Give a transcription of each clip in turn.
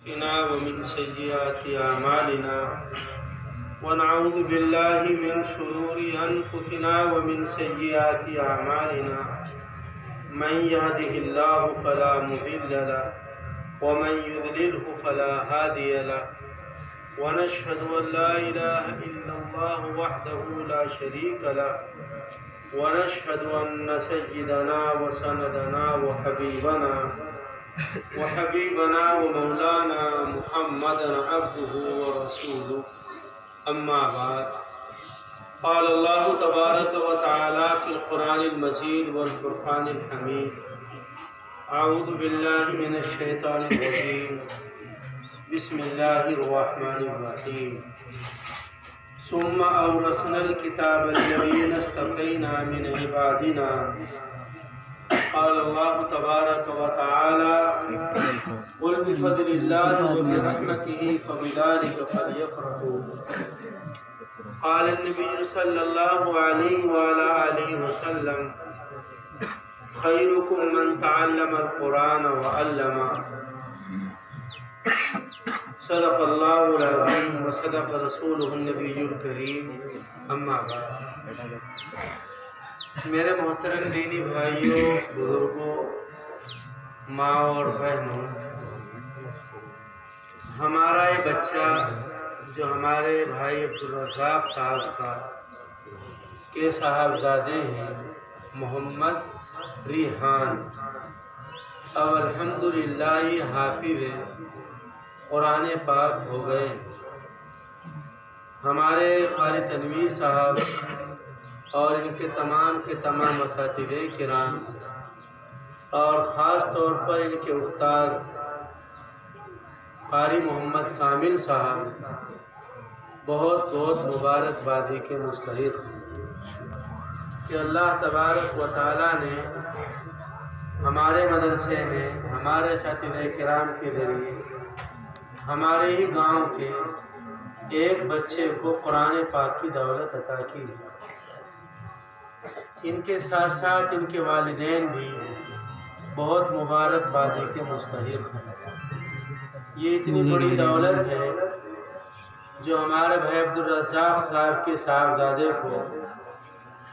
ومن سيئات أعمالنا ونعوذ بالله من شرور أنفسنا ومن سيئات أعمالنا من يهده الله فلا مضل له ومن يضلله فلا هادي له ونشهد أن لا إله إلا الله وحده لا شريك له ونشهد أن سيدنا وسندنا وحبيبنا ومولانا محمدا عبده ورسوله أما بعد قال الله تبارك وتعالى في القرآن المجيد والفرقان الحميد أعوذ بالله من الشيطان الرجيم بسم الله الرحمن الرحيم ثم أورثنا الكتاب الذين اصطفينا من عبادنا قال الله تبارك وتعالى قل بفضل الله وبرحمته فبذلك فليفرحوا قال النبي صلى الله عليه وعلى آله وسلم خيركم من تعلم القرآن وعلمه صدق الله العظيم وصدق رسوله النبي الكريم اما بعد میرے محترم دینی بھائیوں، بزرگوں، ماں اور بہنوں، ہمارا یہ بچہ جو ہمارے بھائی عبدالرزاق صاحب کا کے صاحبزادے ہیں محمد ریحان، اب الحمدللہ یہ حافظ قرآن پاک ہو گئے۔ ہمارے قاری تنویر صاحب اور ان کے تمام اساتذہ کرام اور خاص طور پر ان کے استاد قاری محمد کامل صاحب بہت مبارکبادی کے مستحق ہیں کہ اللہ تبارک و تعالیٰ نے ہمارے مدرسے میں ہمارے اساتذہ کرام کے ذریعے ہمارے ہی گاؤں کے ایک بچے کو قرآن پاک کی دولت عطا کی۔ ان کے ساتھ ساتھ ان کے والدین بھی بہت مبارکبادی کے مستحق ہیں۔ یہ اتنی بڑی دولت ہے جو ہمارے بھائی عبدالرزاق صاحب کے صاحبزادے کو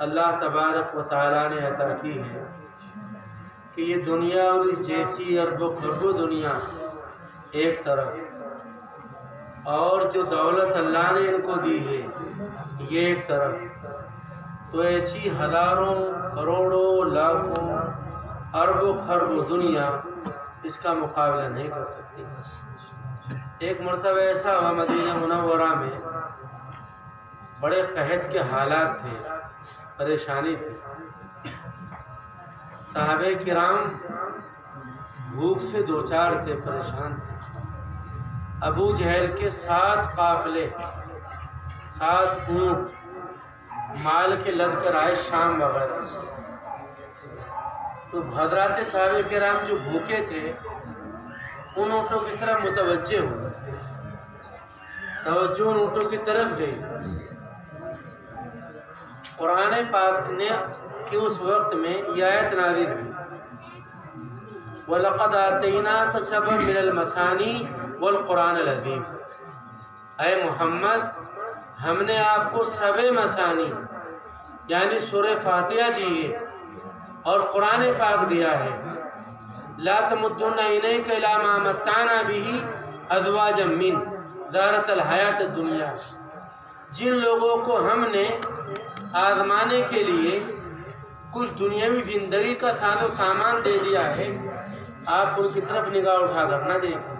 اللہ تبارک و تعالیٰ نے عطا کی ہے کہ یہ دنیا اور اس جیسی ارب و خرب دنیا ایک طرف اور جو دولت اللہ نے ان کو دی ہے یہ ایک طرف، تو ایسی ہزاروں کروڑوں لاکھوں اربوں خربوں دنیا اس کا مقابلہ نہیں کر سکتی۔ ایک مرتبہ ایسا ہوا مدینہ منورہ میں بڑے قحط کے حالات تھے، پریشانی تھی، صحابہ کرام بھوک سے دوچار تھے، پریشان تھے۔ ابو جہل کے 7 قافلے 7 اونٹ مال کے لد کر آئے شام وغیرہ سے، تو حضرات صحابہ کرام جو بھوکے تھے ان اونٹوں کی طرف متوجہ ہوئے، توجہ ان اونٹوں کی طرف گئی۔ قرآن پاک نے کہ اس وقت میں یہ آیت نازل ہوئی وَلَقَدْ آتَيْنَاكَ سَبْعًا مِنَ الْمَثَانِي وَالْقُرْآنَ الْعَظِيمَ، اے محمد ہم نے آپ کو 7 مثانی یعنی سورہ فاتحہ دی ہے اور قرآن پاک دیا ہے۔ لا تمدن عینیک الی ما متعنا بہ ازواجا من زہرۃ الحیات الدنیا، جن لوگوں کو ہم نے آزمانے کے لیے کچھ دنیاوی زندگی کا ساز و سامان دے دیا ہے، آپ ان کی طرف نگاہ اٹھا کر نہ دیکھیں۔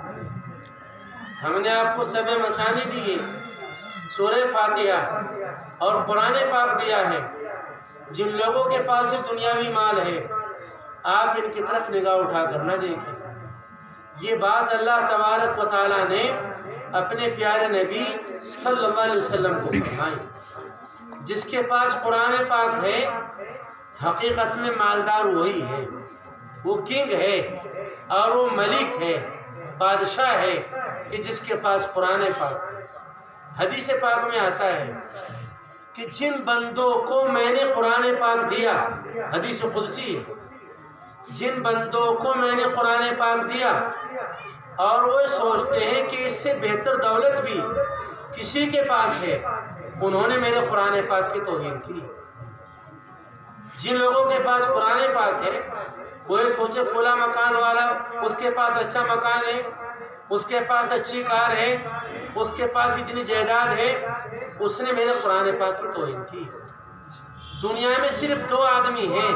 ہم نے آپ کو 7 مثانی دیے، سورہ فاتحہ اور قرآن پاک دیا ہے، جن لوگوں کے پاس دنیاوی مال ہے آپ ان کی طرف نگاہ اٹھا کر نہ دیکھیں۔ یہ بات اللہ تبارک و تعالیٰ نے اپنے پیارے نبی صلی اللہ علیہ وسلم کو فرمائی۔ جس کے پاس قرآن پاک ہے حقیقت میں مالدار وہی ہے، وہ کنگ ہے اور وہ ملک ہے، بادشاہ ہے کہ جس کے پاس قرآن پاک ہے۔ حدیث پاک میں آتا ہے کہ جن بندوں کو میں نے قرآن پاک دیا، حدیث قدسی ہے، جن بندوں کو میں نے قرآن پاک دیا اور وہ سوچتے ہیں کہ اس سے بہتر دولت بھی کسی کے پاس ہے، انہوں نے میرے قرآن پاک کی توہین کی۔ جن لوگوں کے پاس قرآن پاک ہے وہ یہ سوچے فلاں مکان والا اس کے پاس اچھا مکان ہے، اس کے پاس اچھی کار ہے، اس کے پاس اتنی جائیداد ہے، اس نے میرے قرآن پاک کی توہین کی۔ دنیا میں صرف دو آدمی ہیں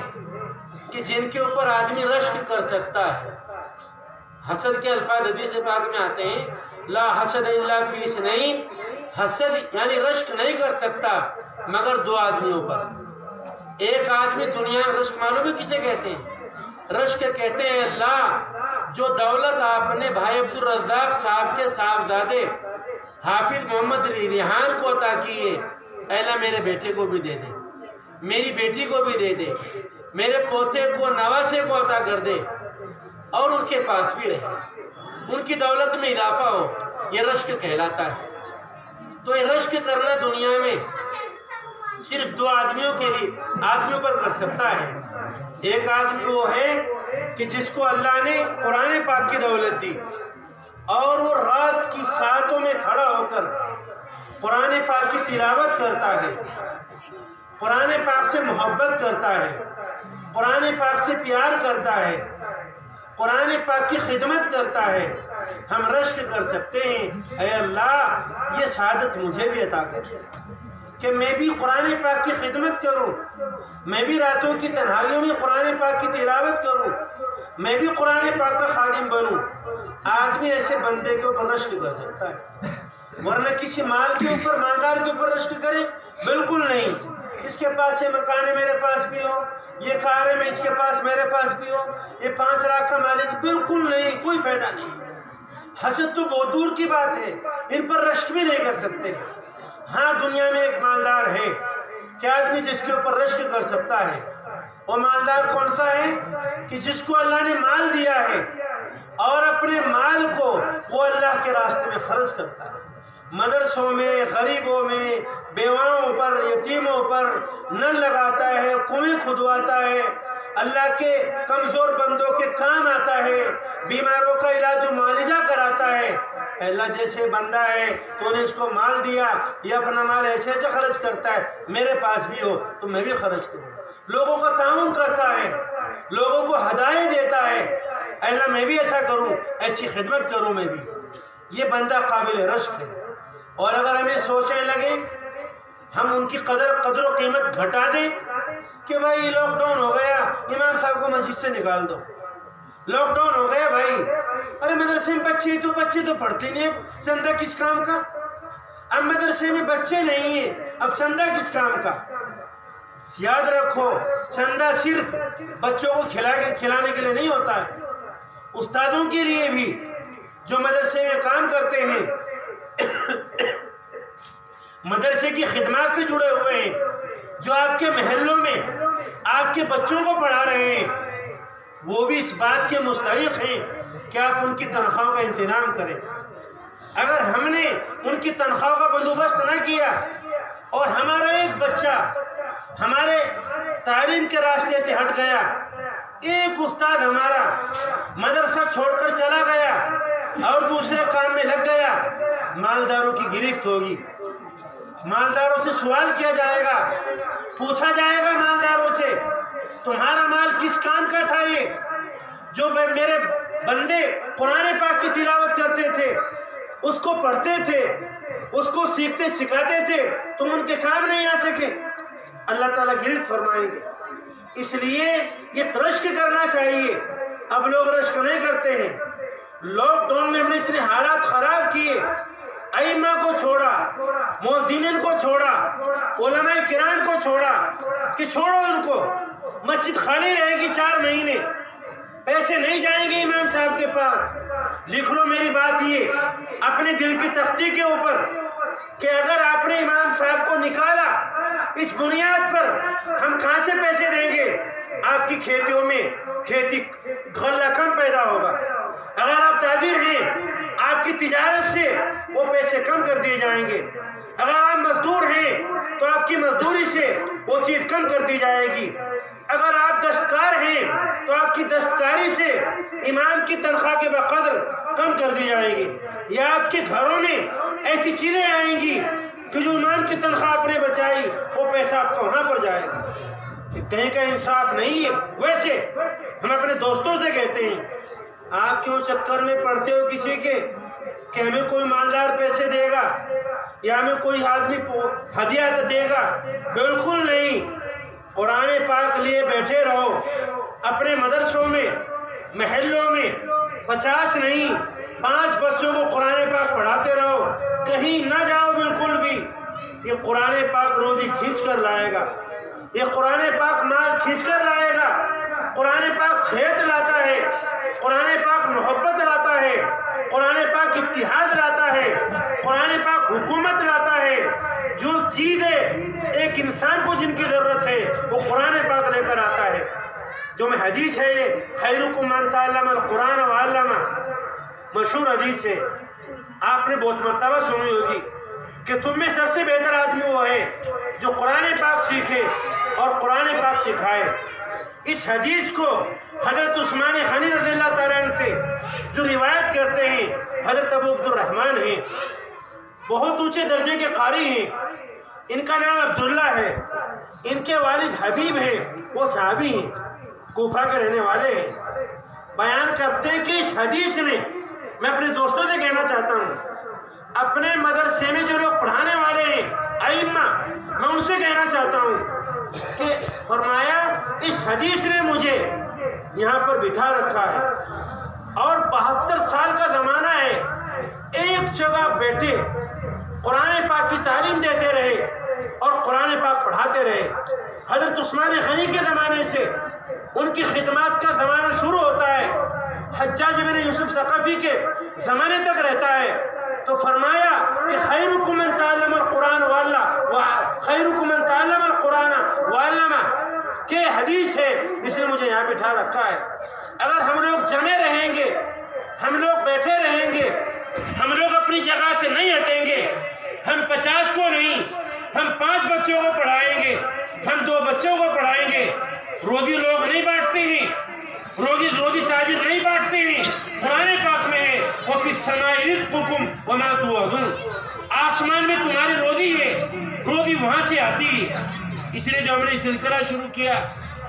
کہ جن کے اوپر آدمی رشک کر سکتا ہے۔ حسد کے الفاظ حدیث پاک میں آتے ہیں، لا حسد الا فی اثنین، حسد یعنی رشک نہیں کر سکتا مگر دو آدمیوں پر۔ ایک آدمی دنیا میں رشک معلوم ہے کسے کہتے ہیں؟ رشک کہتے ہیں اللہ جو دولت آپ نے بھائی عبدالرزاق صاحب کے صاحبزادے حافظ محمد ریحان کو عطا کی ہے، اے اللہ میرے بیٹے کو بھی دے دے، میری بیٹی کو بھی دے دے، میرے پوتے کو نواسے کو عطا کر دے، اور ان کے پاس بھی رہے، ان کی دولت میں اضافہ ہو، یہ رشک کہلاتا ہے۔ تو یہ رشک کرنا دنیا میں صرف دو آدمیوں پر کر سکتا ہے۔ ایک آدمی وہ ہے کہ جس کو اللہ نے قرآن پاک کی دولت دی اور وہ رات کی ساعتوں میں کھڑا ہو کر قرآن پاک کی تلاوت کرتا ہے، قرآن پاک سے محبت کرتا ہے، قرآن پاک سے پیار کرتا ہے، قرآن پاک کی خدمت کرتا ہے۔ ہم رشک کر سکتے ہیں، اے اللہ یہ سعادت مجھے بھی عطا کر کہ میں بھی قرآن پاک کی خدمت کروں، میں بھی راتوں کی تنہائیوں میں قرآن پاک کی تلاوت کروں، میں بھی قرآن پاک کا خادم بنوں۔ آدمی ایسے بندے کے اوپر رشک کر سکتا ہے، ورنہ کسی مال کے اوپر، مالدار کے اوپر رشک کرے بالکل نہیں۔ اس کے پاس یہ مکان ہے میرے پاس بھی ہو، یہ کار ہے اس کے پاس میرے پاس بھی ہو، یہ 5 لاکھ کا مالک، بالکل نہیں، کوئی فائدہ نہیں۔ حسد تو بہت دور کی بات ہے، ان پر رشک بھی نہیں کر سکتے۔ ہاں دنیا میں ایک مالدار ہے کہ آدمی جس کے اوپر رشک کر سکتا ہے، وہ مالدار کون سا ہے کہ جس کو اللہ نے مال دیا ہے اور اپنے مال کو وہ اللہ کے راستے میں خرچ کرتا ہے، مدرسوں میں، غریبوں میں، بیواؤں پر، یتیموں پر نل لگاتا ہے، کنویں کھدواتا ہے، اللہ کے کمزور بندوں کے کام آتا ہے، بیماروں کا علاج و معالجہ کراتا ہے۔ اللہ جیسے بندہ ہے تو نے اس کو مال دیا، یہ اپنا مال ایسے ایسے خرچ کرتا ہے، میرے پاس بھی ہو تو میں بھی خرچ کروں، لوگوں کا تعاون کرتا ہے، لوگوں کو ہدایت دیتا ہے، اللہ میں بھی ایسا کروں، ایسی خدمت کروں میں بھی۔ یہ بندہ قابل رشک ہے۔ اور اگر ہمیں سوچنے لگے، ہم ان کی قدر و قیمت گھٹا دیں کہ بھائی لاک ڈاؤن ہو گیا، امام صاحب کو مسجد سے نکال دو، لاک ڈاؤن ہو گیا بھائی، ارے مدرسے میں بچے تو پڑھتے نہیں، اب چندہ کس کام کا؟ اب مدرسے میں بچے نہیں ہیں، اب چندہ کس کام کا؟ یاد رکھو، چندہ صرف بچوں کو کھلانے کے لیے نہیں ہوتا ہے، استادوں کے لیے بھی جو مدرسے میں کام کرتے ہیں، مدرسے کی خدمات سے جڑے ہوئے ہیں، جو آپ کے محلوں میں آپ کے بچوں کو پڑھا رہے ہیں، وہ بھی اس بات کے مستحق ہیں کہ آپ ان کی تنخواہوں کا انتظام کریں۔ اگر ہم نے ان کی تنخواہ کا بندوبست نہ کیا اور ہمارا ایک بچہ ہمارے تعلیم کے راستے سے ہٹ گیا، ایک استاد ہمارا مدرسہ چھوڑ کر چلا گیا اور دوسرے کام میں لگ گیا، مالداروں کی گرفت ہوگی، مالداروں سے سوال کیا جائے گا، پوچھا جائے گا مالداروں سے تمہارا مال کس کام کا تھا؟ یہ جو میرے بندے قرآن پاک کی تلاوت کرتے تھے، اس کو پڑھتے تھے، اس کو سیکھتے سکھاتے تھے، تم ان کے کام نہیں آ سکے، اللہ تعالیٰ گرفت فرمائیں گے۔ اس لیے یہ رشک کرنا چاہیے۔ اب لوگ رشک نہیں کرتے ہیں۔ لاک ڈاؤن میں ہم نے اتنے حالات خراب کیے، ائمہ کو چھوڑا، مؤذنین کو چھوڑا، علماء کرام کو چھوڑا کہ چھوڑو ان کو، مسجد خالی رہے گی 4 مہینے، پیسے نہیں جائیں گے امام صاحب کے پاس۔ لکھ لو میری بات یہ اپنے دل کی تختی کے اوپر کہ اگر آپ نے امام صاحب کو نکالا، اس بنیاد پر ہم کہاں سے پیسے دیں گے؟ آپ کی کھیتوں میں غلہ کم پیدا ہوگا۔ اگر آپ تاجر ہیں، آپ کی تجارت سے وہ پیسے کم کر دیے جائیں گے۔ اگر آپ مزدور ہیں تو آپ کی مزدوری سے وہ چیز کم کر دی جائے گی۔ اگر آپ دستکار ہیں تو آپ کی دستکاری سے امام کی تنخواہ کے بقدر کم کر دی جائے گی، یا آپ کے گھروں میں ایسی چیزیں آئیں گی کہ جو امام کی تنخواہ آپ نے بچائی وہ پیسہ آپ کا وہاں پر جائے گا۔ کہیں کا انصاف نہیں ہے۔ ویسے ہم اپنے دوستوں سے کہتے ہیں آپ کیوں چکر میں پڑتے ہو کسی کے کہ ہمیں کوئی مالدار پیسے دے گا یا ہمیں کوئی آدمی ہدیہ دے گا؟ بالکل نہیں۔ قرآن پاک لیے بیٹھے رہو، اپنے مدرسوں میں، محلوں میں 50 نہیں 5 بچوں کو قرآن پاک پڑھاتے رہو، کہیں نہ جاؤ بالکل بھی۔ یہ قرآن پاک روزی کھینچ کر لائے گا، یہ قرآن پاک مال کھینچ کر لائے گا۔ قرآن پاک صحت لاتا ہے، قرآن پاک محبت لاتا ہے، قرآن پاک اتحاد لاتا ہے، قرآن پاک حکومت لاتا ہے۔ جو چیزیں ایک انسان کو جن کی ضرورت ہے وہ قرآن پاک لے کر آتا ہے۔ جو میں حدیث ہے یہ خیرکم من تعلم القرآن وعلمہ، مشہور حدیث ہے، آپ نے بہت مرتبہ سنی ہوگی کہ تم میں سب سے بہتر آدمی وہ ہے جو قرآن پاک سیکھے اور قرآن پاک سکھائے۔ اس حدیث کو حضرت عثمان غنی رضی اللہ تعالیٰ عنہ سے جو روایت کرتے ہیں حضرت ابو عبد الرحمن ہیں، بہت اونچے درجے کے قاری ہیں، ان کا نام عبداللہ ہے، ان کے والد حبیب ہیں، وہ صحابی ہیں، کوفہ کے رہنے والے ہیں۔ بیان کرتے ہیں کہ اس حدیث میں میں اپنے دوستوں سے کہنا چاہتا ہوں، اپنے مدرسے میں جو لوگ پڑھانے والے ہیں ائمہ، میں ان سے کہنا چاہتا ہوں کہ فرمایا اس حدیث نے مجھے یہاں پر بٹھا رکھا ہے اور 72 سال کا زمانہ ہے، ایک جگہ بیٹھے قرآن پاک کی تعلیم دیتے رہے اور قرآن پاک پڑھاتے رہے۔ حضرت عثمان غنی کے زمانے سے ان کی خدمات کا زمانہ شروع ہوتا ہے، حجاج بن یوسف ثقفی کے زمانے تک رہتا ہے۔ تو فرمایا کہ خیرکم من تعلم القرآن خیرکم من تعلم القرآن وعلمہ، کہ حدیث ہے اس نے مجھے یہاں بٹھا رکھا ہے۔ اگر ہم لوگ جمے رہیں گے، ہم لوگ بیٹھے رہیں گے، ہم لوگ اپنی جگہ سے نہیں ہٹیں گے، ہم 50 کو نہیں، ہم 5 بچوں کو پڑھائیں گے، ہم 2 بچوں کو پڑھائیں گے۔ روزی لوگ نہیں بانٹتے ہیں، روزی تاجر نہیں بانٹتے ہیں۔ قرآن پاک میں ہے وَفِي السَّمَاءِ رِزْقُكُمْ وَمَا تُوعَدُونَ، آسمان میں تمہاری روزی ہے، روزی وہاں سے آتی ہے۔ اس لیے جو ہم نے سلسلہ شروع کیا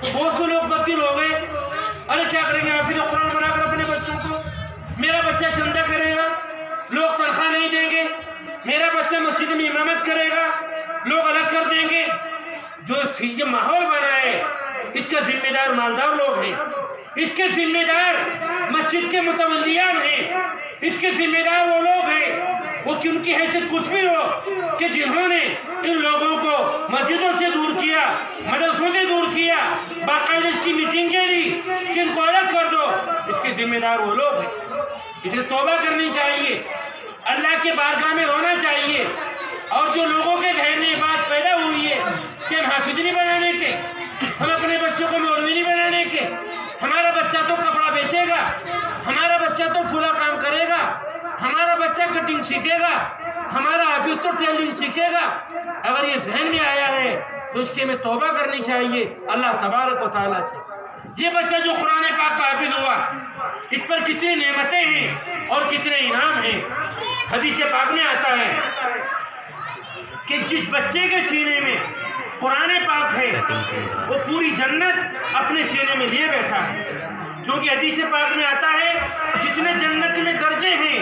تو بہت سے لوگ بددل ہو گئے، ارے کیا کریں گے حافظ قرآن بنا کر اپنے بچوں کو، میرا بچہ چندہ کرے گا، لوگ تنخواہ نہیں دیں گے، میرا بچہ مسجد میں امامت کرے گا، لوگ الگ کر دیں گے۔ جو یہ ماحول بنا ہے اس کا ذمہ دار مالدار لوگ ہیں، اس کے ذمہ دار مسجد کے متولیان ہیں، اس کے ذمہ دار وہ لوگ ہیں وہ کہ ان کی حیثیت کچھ بھی ہو کہ جنہوں نے ان لوگوں کو مسجدوں سے دور کیا، مدرسوں سے دور کیا، باقاعدہ اس کی میٹنگیں لی کہ ان کو الگ کر دو، اس کے ذمہ دار وہ لوگ ہیں۔ اس لیے توبہ کرنی چاہیے، اللہ کے بارگاہ میں رونا چاہیے۔ اور جو لوگوں کے ذہن میں بات پیدا ہوئی ہے کہ ہم حافظ نہیں بنانے کے، ہم اپنے بچوں کو مولوی نہیں بنانے کے، ہمارا بچہ تو کپڑا بیچے گا، ہمارا بچہ تو فلاں کام کرے گا، ہمارا بچہ کٹنگ سیکھے گا، ہمارا حافظ تو ٹیلرنگ سیکھے گا، اگر یہ ذہن میں آیا ہے تو اس کے میں توبہ کرنی چاہیے اللہ تبارک و تعالیٰ سے۔ یہ بچہ جو قرآن پاک کا حافظ ہوا، اس پر کتنی نعمتیں ہیں اور کتنے انعام ہیں۔ حدیث پاک میں آتا ہے کہ جس بچے کے سینے میں قرآن پاک ہے وہ پوری جنت اپنے سینے میں لیے بیٹھا ہے، کیونکہ حدیث پاک میں آتا ہے جتنے جنت میں درجے ہیں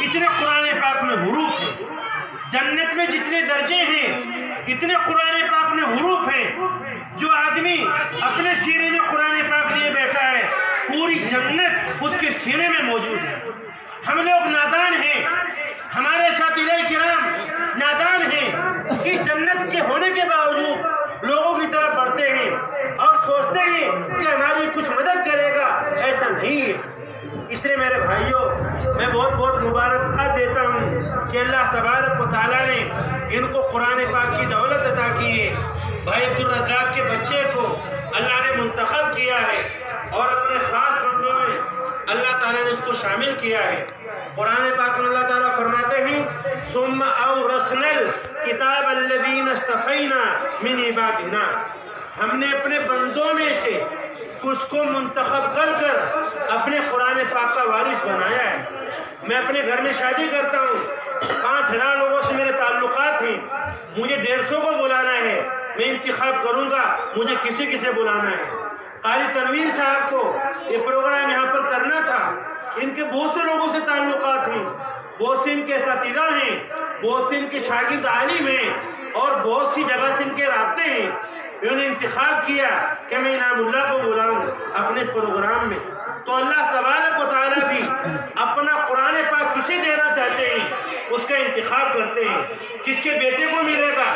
اتنے قرآن پاک میں حروف ہیں، جنت میں جتنے درجے ہیں اتنے قرآن پاک میں حروف ہیں۔ جو آدمی اپنے سینے میں قرآن پاک لیے بیٹھا ہے پوری جنت اس کے سینے میں موجود ہے۔ ہم لوگ نادان ہیں، ہمارے اساتذہ کرام نادان ہیں کہ جنت کے ہونے کے باوجود لوگوں کی طرف بڑھتے ہیں اور سوچتے ہیں کہ ہماری کچھ مدد کرے گا، ایسا نہیں ہے۔ اس لیے میرے بھائیوں میں بہت بہت مبارکباد دیتا ہوں کہ اللہ تبارک و تعالیٰ نے ان کو قرآن پاک کی دولت عطا کی ہے۔ بھائی عبدالرزاق کے بچے کو اللہ نے منتخب کیا ہے اور اپنے خاص بندوں میں اللہ تعالیٰ نے اس کو شامل کیا ہے۔ قرآن پاک میں اللہ تعالیٰ فرماتے ہیں ثم اورثنا الکتاب الذین اصطفینا من عبادنا، ہم نے اپنے بندوں میں سے کچھ کو منتخب کر کر اپنے قرآن پاک کا وارث بنایا ہے۔ میں اپنے گھر میں شادی کرتا ہوں، 5000 لوگوں سے میرے تعلقات ہیں، مجھے 150 کو بلانا ہے، میں انتخاب کروں گا مجھے کسی کسے بلانا ہے۔ قاری تنویر صاحب کو یہ پروگرام یہاں پر کرنا تھا، ان کے بہت سے لوگوں سے تعلقات ہیں، بہت سے ان کے اساتذہ ہیں، بہت سے ان کے شاگرد عالم ہیں، اور بہت سی جگہ سے ان کے رابطے ہیں۔ انہوں نے انتخاب کیا کہ میں انعام اللہ کو بلاؤں اپنے اس پروگرام میں، تو اللہ تبارک و تعالیٰ بھی اپنا قرآن پاک کسے دینا چاہتے ہیں اس کا انتخاب کرتے ہیں، کس کے بیٹے کو ملے گا،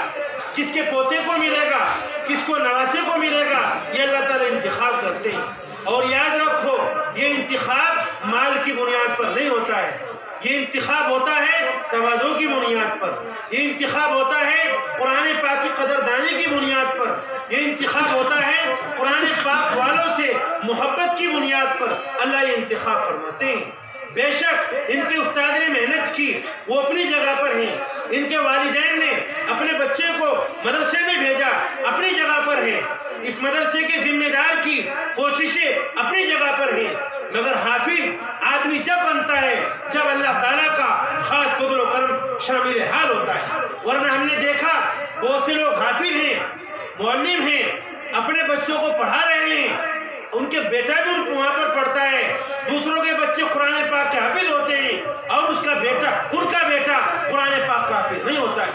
کس کے پوتے کو ملے گا، کس کو نواسے کو ملے گا، یہ اللہ تعالیٰ انتخاب کرتے ہیں۔ اور یاد رکھو یہ انتخاب مال کی بنیاد پر نہیں ہوتا ہے، یہ انتخاب ہوتا ہے تواضع کی بنیاد پر، یہ انتخاب ہوتا ہے قرآن پاک کی قدردانی کی بنیاد پر، یہ انتخاب ہوتا ہے قرآن پاک والوں سے محبت کی بنیاد پر اللہ یہ انتخاب فرماتے ہیں۔ بے شک ان کے استاد نے محنت کی، وہ اپنی جگہ پر ہیں، ان کے والدین نے اپنے بچے کو مدرسے میں بھیجا، اپنی جگہ پر ہے، اس مدرسے کے ذمہ دار کی کوششیں اپنی جگہ پر ہیں، مگر حافظ آدمی جب بنتا ہے جب اللہ تعالیٰ کا خاص فضل و کرم شامل حال ہوتا ہے۔ ورنہ ہم نے دیکھا بہت سے لوگ حافظ ہیں، معلم ہیں، اپنے بچوں کو پڑھا رہے ہیں، ان کے بیٹا بھی وہاں پر پڑھتا ہے، دوسروں کے بچے قرآن پاک کے حافظ ہوتے ہیں، اور اس کا بیٹا ان کا بیٹا قرآن پاک کا حافظ نہیں ہوتا ہے۔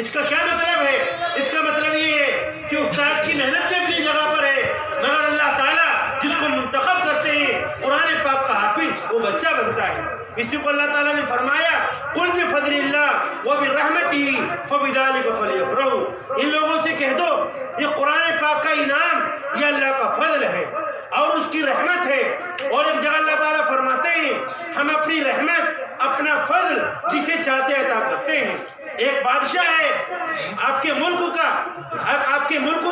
اس کا کیا مطلب ہے؟ اس کا مطلب یہ ہے کہ استاد کی محنت بھی اپنی جگہ پر ہے، مگر اللہ تعالیٰ جس کو منتخب کرتے ہیں قرآن پاک کا حافظ وہ بچہ بنتا ہے۔ اسی کو اللہ تعالیٰ نے فرمایا قل بفضل اللہ وبرحمتہ فبذلک فلیفرحوا، ان لوگوں سے کہہ دو یہ قرآن پاک کا انعام یہ اللہ کا فضل ہے اور اس کی رحمت ہے۔ اور ایک جگہ اللہ تعالیٰ فرماتے ہیں ہم اپنی رحمت اپنا فضل جسے چاہتے عطا کرتے ہیں۔ ایک بادشاہ ہے آپ کے ملک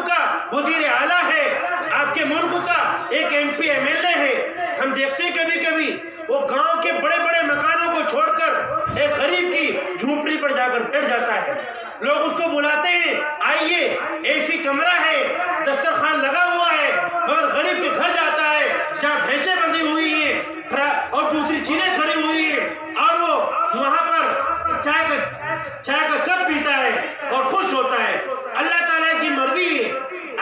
کا وزیر اعلیٰ ہے، آپ کے ملک کا ایک MP MLA ہے، ہم دیکھتے ہیں کبھی کبھی وہ گاؤں کے بڑے بڑے مکانوں کو چھوڑ کر ایک غریب کی جھونپڑی پر جا کر بیٹھ جاتا ہے، لوگ اس کو بلاتے ہیں آئیے AC کمرہ ہے، دسترخوان لگا ہوا ہے، مگر غریب کے گھر جاتا ہے جہاں بھینسیں بندھی ہوئی ہیں اور دوسری چیزیں کھڑی ہوئی ہیں، اور وہ وہاں پر چائے کا کپ پیتا ہے اور خوش ہوتا ہے۔ اللہ تعالیٰ کی مرضی ہے،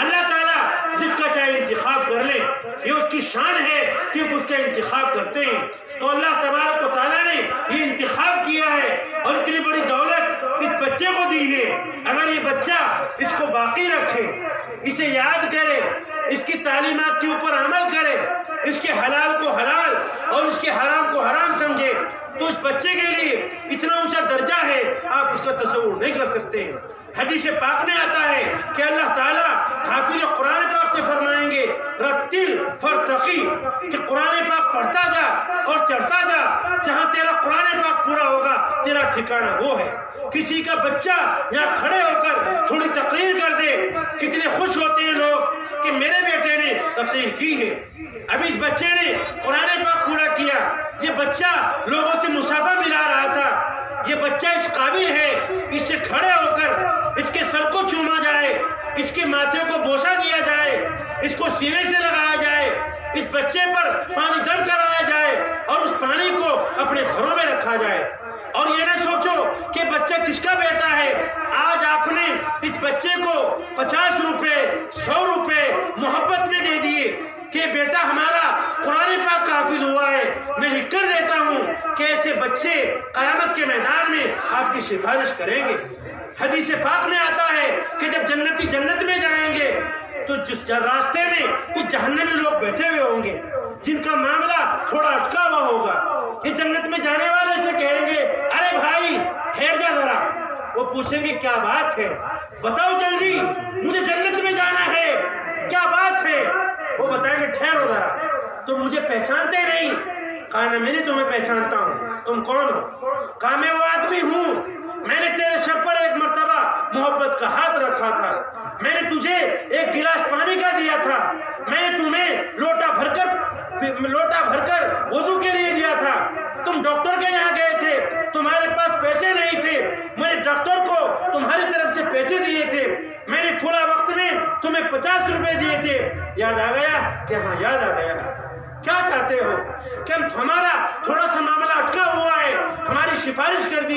اللہ تعالیٰ جس کا چاہے انتخاب کر لے، یہ اس کی شان ہے کہ اس کا انتخاب کرتے ہیں۔ تو اللہ تبارک و تعالیٰ نے یہ انتخاب کیا ہے اور اتنی بڑی دولت اس بچے کو دی ہے، اگر یہ بچہ اس کو باقی رکھے، اسے یاد کرے، اس کی تعلیمات کے اوپر عمل کرے، اس کے حلال کو حلال اور اس کے حرام کو حرام سمجھے، تو اس بچے کے لیے اتنا اونچا درجہ ہے آپ اس کا تصور نہیں کر سکتے ہیں۔ حدیث پاک میں آتا ہے کہ اللہ تعالیٰ حافظ قرآن پاک سے فرمائیں گے رتل فرتقی، کہ قرآن پاک پڑھتا جا اور چڑھتا جا، جہاں تیرا قرآن پاک پورا ہوگا تیرا ٹھکانہ وہ ہے۔ کسی کا بچہ یہاں کھڑے ہو کر تھوڑی تقریر کر دے، کتنے خوش ہوتے ہیں لوگ کہ میرے بیٹے نے تقریر کی ہے، اب اس بچے نے قرآن پاک پورا کیا، یہ بچہ لوگوں سے مسافہ ملا رہا تھا، یہ بچہ اس قابل ہے اس سے کھڑے ہو کر اس کے سر کو چوما جائے، اس کے ماتھے کو بوسہ دیا جائے، اس کو سینے سے لگایا جائے، اس بچے پر پانی دم کرایا جائے اور اس پانی کو اپنے گھروں میں رکھا جائے۔ اور یہ نہ سوچو کہ بچہ کس کا بیٹا ہے، آج آپ نے اس بچے کو 50 روپے 100 روپے محبت میں دے دیے کہ بیٹا ہمارا قرآن پاک کا حافظ ہوا ہے، میں لکھ کر دیتا ہوں کہ ایسے بچے قیامت کے میدان میں آپ کی سفارش کریں گے۔ حدیث پاک میں آتا ہے کہ جب جنتی جنت میں جائیں گے تو راستے میں کچھ جہنمی لوگ بیٹھے ہوئے ہوں گے جن کا معاملہ تھوڑا اٹکا ہوا ہوگا، یہ جنت میں جانے والے سے کہیں گے ارے بھائی ٹھہر جا ذرا، وہ پوچھیں گے کیا بات ہے، بتاؤ جلدی مجھے جنت میں جانا ہے، کیا بات ہے؟ وہ بتائیں گے ٹھہرو ذرا، تم مجھے پہچانتے نہیں؟ کہا نا میں نے تمہیں پہچانتا ہوں، تم کون ہو؟ کہا میں وہ آدمی ہوں، میں نے تیرے سر پر ایک مرتبہ محبت کا ہاتھ رکھا تھا، میں نے تجھے ایک گلاس پانی کا دیا تھا، میں نے تمہیں لوٹا بھر کر وضو کے لیے دیا تھا، تم ڈاکٹر کے یہاں گئے تھے، تمہارے پاس پیسے نہیں تھے، میں نے ڈاکٹر کو تمہاری طرف سے پیسے دیے تھے، میں نے فلاں وقت میں تمہیں 50 روپے دیے تھے، یاد آ گیا؟ کہ ہاں یاد آ گیا۔ کیا چاہتے ہو کہ ہم ہمارا تھوڑا سا معاملہ اٹکا ہوا ہے سفارش کر دی